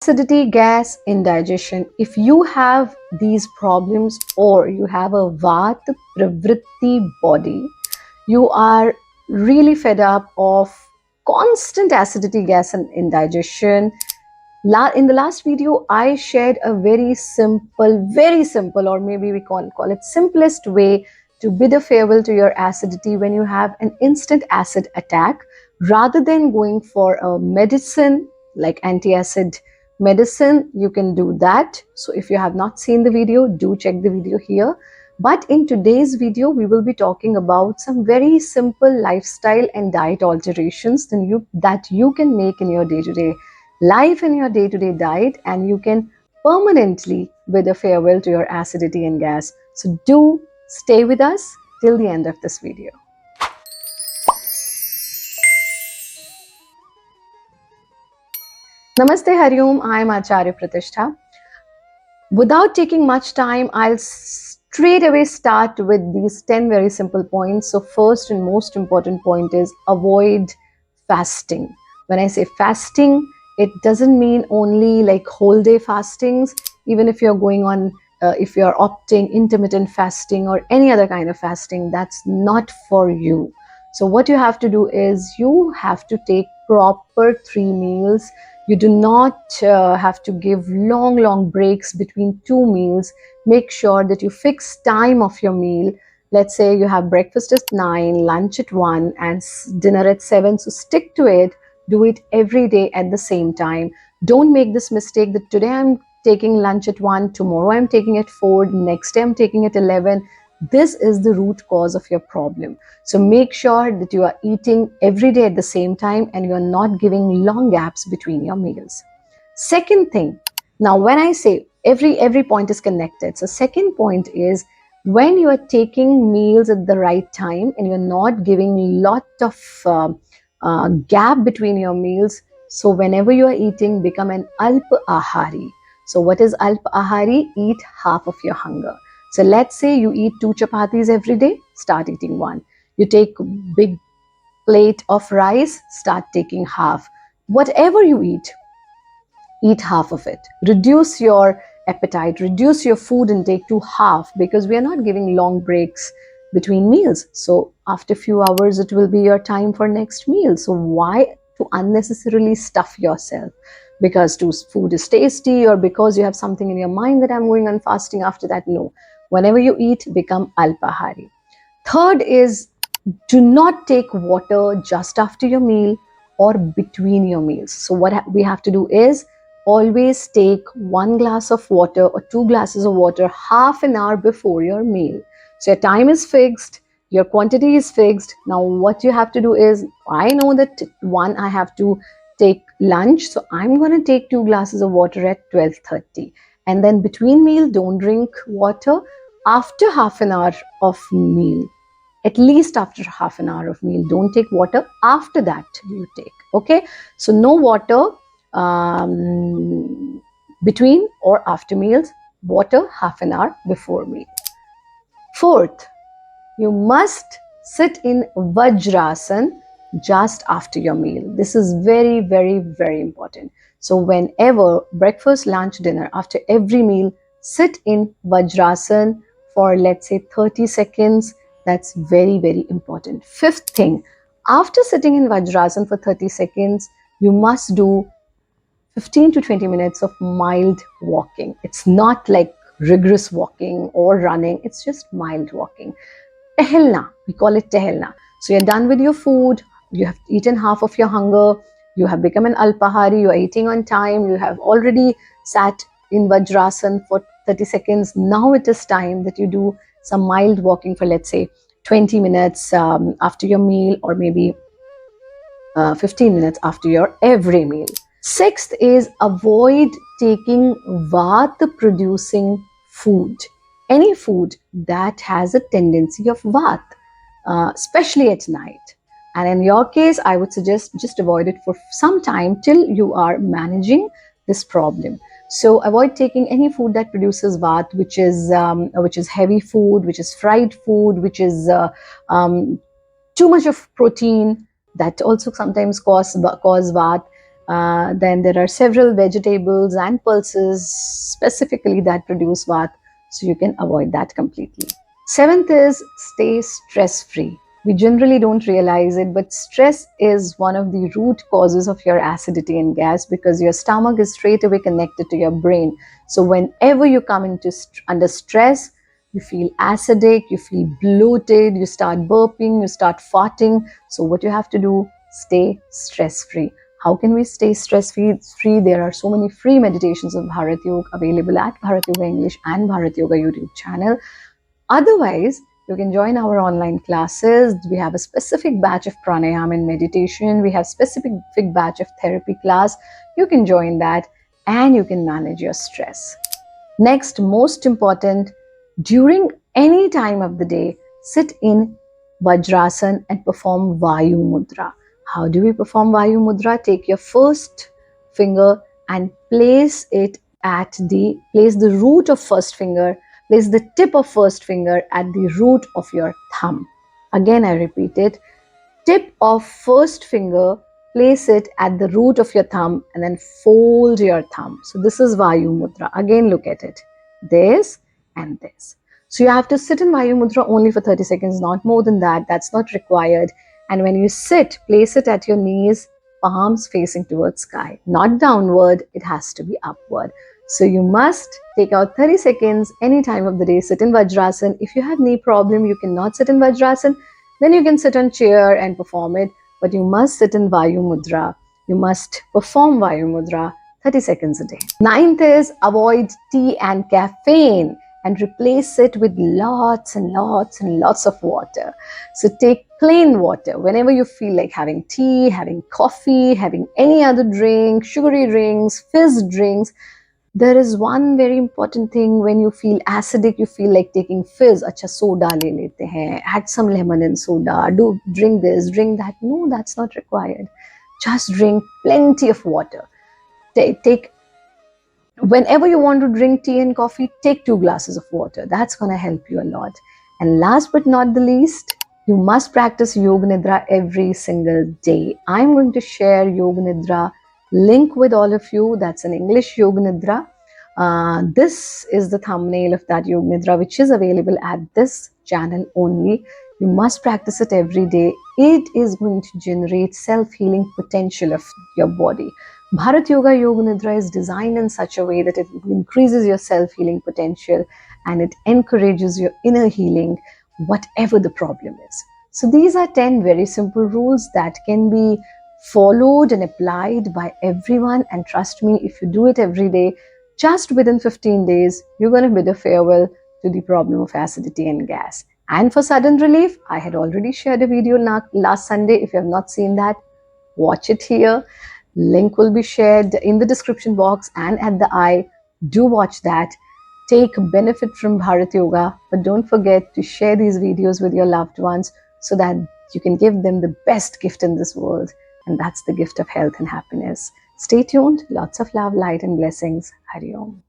Acidity, gas, indigestion. If you have these problems or you have a Vata pravritti body, you are really fed up of constant acidity, gas, and indigestion. In the last video, I shared a very simple, or maybe we call it simplest way to bid a farewell to your acidity when you have an instant acid attack, rather than going for a medicine like anti-acid medicine. You can do that. So if you have not seen the video, do check the video here. But in today's video, we will be talking about some very simple lifestyle and diet alterations that you can make in your day-to-day life, in your day-to-day diet, and you can permanently bid a farewell to your acidity and gas. So do stay with us till the end of this video. Namaste Hariom, I am Acharya Pratishtha. Without taking much time, I'll straight away start with these 10 very simple points. So first and most important point is avoid fasting. When I say fasting, it doesn't mean only like whole day fastings. Even if you're going on, if you're opting intermittent fasting or any other kind of fasting, that's not for you. So what you have to do is you have to take proper 3 meals. You do not have to give long breaks between 2 meals. Make sure that you fix time of your meal. Let's say you have breakfast at 9, lunch at 1 and dinner at 7. So stick to it. Do it every day at the same time. Don't make this mistake that today I'm taking lunch at 1, tomorrow I'm taking at 4, next day I'm taking at 11. This is the root cause of your problem. So make sure that you are eating every day at the same time and you are not giving long gaps between your meals. Second thing, now when I say every point is connected. So second point is when you are taking meals at the right time and you're not giving lot of gap between your meals. So whenever you are eating, become an alpa ahari. So what is alpa ahari? Eat half of your hunger. So let's say you eat 2 chapatis every day, start eating 1. You take big plate of rice, start taking half. Whatever you eat half of it. Reduce your appetite, reduce your food intake to half, because we are not giving long breaks between meals. So after a few hours, it will be your time for next meal. So why to unnecessarily stuff yourself? Because food is tasty or because you have something in your mind that I'm going on fasting after that? No. Whenever you eat, become alpahari. Third is do not take water just after your meal or between your meals. So what we have to do is always take 1 glass of water or 2 glasses of water half an hour before your meal. So your time is fixed, your quantity is fixed. Now what you have to do is, I know that I have to take lunch, so I'm going to take 2 glasses of water at 12:30. And then between meal, don't drink water after half an hour of meal. At least after half an hour of meal. Don't take water after that you take. Okay. So no water between or after meals. Water half an hour before meal. Fourth, you must sit in Vajrasan just after your meal. This is very important. So whenever breakfast, lunch, dinner, after every meal, sit in Vajrasan for let's say 30 seconds. That's very important. Fifth thing, after sitting in Vajrasan for 30 seconds, you must do 15 to 20 minutes of mild walking. It's not like rigorous walking or running. It's just mild walking. Tehelna, we call it tehelna. So you're done with your food. You have eaten half of your hunger. You have become an alpahari. You are eating on time. You have already sat in Vajrasan for 30 seconds. Now it is time that you do some mild walking for let's say 20 minutes after your meal, or maybe 15 minutes after your every meal. Sixth is avoid taking Vata producing food. Any food that has a tendency of Vata, especially at night. And in your case, I would suggest just avoid it for some time till you are managing this problem. So avoid taking any food that produces Vata, which is heavy food, which is fried food, which is too much of protein, that also sometimes cause Vata. Then there are several vegetables and pulses specifically that produce Vata, so you can avoid that completely. Seventh is stay stress free. We generally don't realize it, but stress is one of the root causes of your acidity and gas because your stomach is straight away connected to your brain. So whenever you come under stress, you feel acidic, you feel bloated, you start burping, you start farting. So what you have to do, stay stress free. How can we stay stress free? There are so many free meditations of Bharat Yoga available at Bharat Yoga English and Bharat Yoga YouTube channel. Otherwise, you can join our online classes. We have a specific batch of pranayama and meditation. We have specific batch of therapy class. You can join that and you can manage your stress. Next, most important, during any time of the day, sit in Vajrasan and perform Vayu Mudra. How do we perform Vayu Mudra? Take your first finger and place the root of first finger, place the tip of first finger at the root of your thumb. Again, I repeat it. Tip of first finger, place it at the root of your thumb and then fold your thumb. So this is Vayu Mudra. Again, look at it. This and this. So you have to sit in Vayu Mudra only for 30 seconds, not more than that. That's not required. And when you sit, place it at your knees, palms facing towards sky. Not downward, it has to be upward. So you must take out 30 seconds any time of the day, sit in Vajrasan. If you have knee problem, you cannot sit in Vajrasan, then you can sit on chair and perform it, but you must sit in Vayu Mudra. You must perform Vayu Mudra 30 seconds a day. Ninth is avoid tea and caffeine and replace it with lots and lots and lots of water. So take plain water whenever you feel like having tea, having coffee, having any other drink, sugary drinks, fizz drinks. There is one very important thing. When you feel acidic, you feel like taking fizz. Acha soda le lete hain, add some lemon in soda, do drink this, drink that. No, that's not required. Just drink plenty of water. Take whenever you want to drink tea and coffee, take 2 glasses of water. That's going to help you a lot. And last but not the least, you must practice Yoga Nidra every single day. I'm going to share Yoga Nidra link with all of you. That's an English Yoga Nidra. This is the thumbnail of that Yoga Nidra, which is available at this channel only. You must practice it every day. It is going to generate self-healing potential of your body. Bharat Yoga Yoga Nidra is designed in such a way that it increases your self-healing potential and it encourages your inner healing, whatever the problem is. So these are 10 very simple rules that can be followed and applied by everyone. And trust me, if you do it every day, just within 15 days, you're going to bid a farewell to the problem of acidity and gas. And for sudden relief, I had already shared a video last Sunday. If you have not seen that, watch it here. Link will be shared in the description box and at the eye. Do watch that. Take benefit from Bharat Yoga, but don't forget to share these videos with your loved ones so that you can give them the best gift in this world, and that's the gift of health and happiness. Stay tuned. Lots of love, light, and blessings. Hari Om.